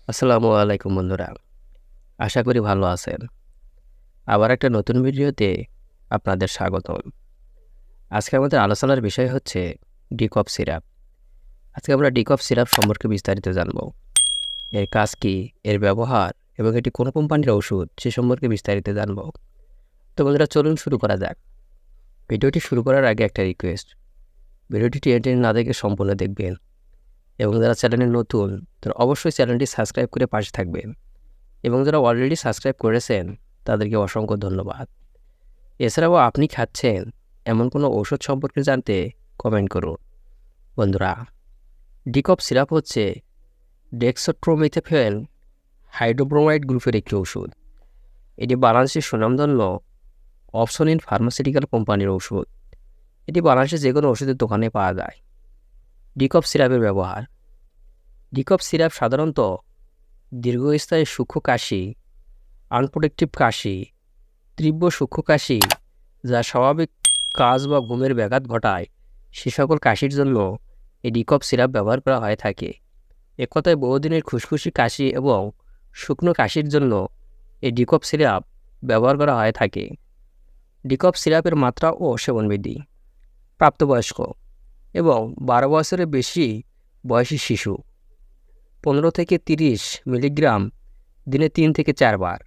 আসসালামু আলাইকুম বন্ধুরা। আশা করি ভালো আছেন। আবার একটা নতুন ভিডিওতে আপনাদের স্বাগতম। আজকে আমাদের আলোচনার বিষয় হচ্ছে ডিকফ সিরাপ। আজকে আমরা ডিকফ সিরাপ সম্পর্কে বিস্তারিত জানব। এর কাজ কী, এর ব্যবহার এবং এটি কোন কোম্পানির ওষুধ সে সম্পর্কে বিস্তারিত জানব। তো বন্ধুরা চলুন শুরু করা যাক। ভিডিওটি শুরু করার আগে একটা রিকোয়েস্ট। ভিডিওটি টেনে না দেখে সম্পূর্ণ দেখবেন এবং যারা চ্যানেলে নতুন তারা অবশ্যই চ্যানেলটি সাবস্ক্রাইব করে পাশে থাকবেন এবং যারা অলরেডি সাবস্ক্রাইব করেছেন তাদেরকে অসংখ্য ধন্যবাদ। এছাড়াও আপনি খাচ্ছেন এমন কোনো ঔষধ সম্পর্কে জানতে কমেন্ট করুন। বন্ধুরা, ডিকফ সিরাপ হচ্ছে ডেক্সোট্রোমেথেফেন হাইড্রোব্রোমাইড গ্রুপের একটি ওষুধ। এটি বাংলাদেশের সুনামধন্য অপসনিন ফার্মাসিউটিক্যাল কোম্পানির ওষুধ। এটি বাংলাদেশে যে কোনো ওষুধের দোকানে পাওয়া যায়। ডিকফ সিরাপের ব্যবহার। ডিকফ সিরাপ সাধারণত দীর্ঘস্থায়ী সূক্ষ্ম কাশি, আনপ্রোটেক্টিভ কাশি, তীব্র সূক্ষ্ম কাশি যা স্বাভাবিক কাজ বা ঘুমের ব্যাঘাত ঘটায় সে সকল কাশির জন্য এই ডিকফ সিরাপ ব্যবহার করা হয়ে থাকে। এক কথায় বহুদিনের খুসখুসি কাশি এবং শুকনো কাশির জন্য এই ডিকফ সিরাপ ব্যবহার করা হয়ে থাকে। ডিকফ সিরাপের মাত্রা ও সেবনবিধি। প্রাপ্তবয়স্ক এবং 12 বছরের বেশি বয়সী শিশু 15 থেকে 30 মিলিগ্রাম দিনে 3 থেকে 4 বার,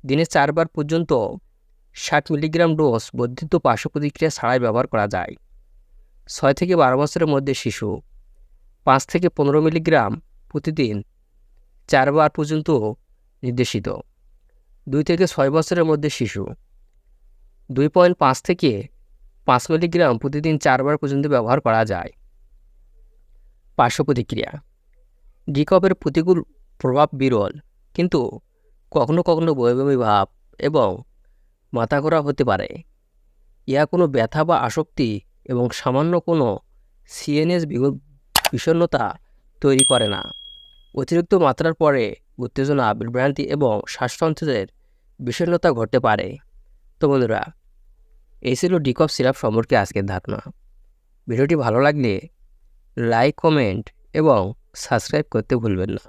দিনে 4 বার পর্যন্ত 60 মিলিগ্রাম ডোজ বর্ধিত পার্শ্ব প্রতিক্রিয়া ছাড়াই ব্যবহার করা যায়। 6 থেকে 12 বছরের মধ্যে শিশু 5 থেকে 15 মিলিগ্রাম প্রতিদিন 4 বার পর্যন্ত নির্দেশিত। 2 থেকে 6 বছরের মধ্যে শিশু 2.5 থেকে 5 মিলিগ্রাম প্রতিদিন 4 বার পর্যন্ত ব্যবহার করা যায়। পার্শ্ব প্রতিক্রিয়া। ডিকফের প্রতিকূল প্রভাব বিরল, কিন্তু কখনো কখনো বমি ভাব এবং মাথা ঘোরা হতে পারে। ইহা কোনো ব্যথা বা আসক্তি এবং সামান্য কোনো সিএনএস বিষণ্ণতা তৈরি করে না। অতিরিক্ত মাত্রার পরে উত্তেজনা, বিভ্রান্তি এবং শ্বাসতন্ত্রের বিষণ্ণতা ঘটতে পারে। তো বন্ধুরা, এই ছিল ডিকফ সিরাপ সম্পর্কে আজকের ধারণা। ভিডিওটি ভালো লাগলে লাইক, কমেন্ট এবং সাবস্ক্রাইব করতে ভুলবেন না।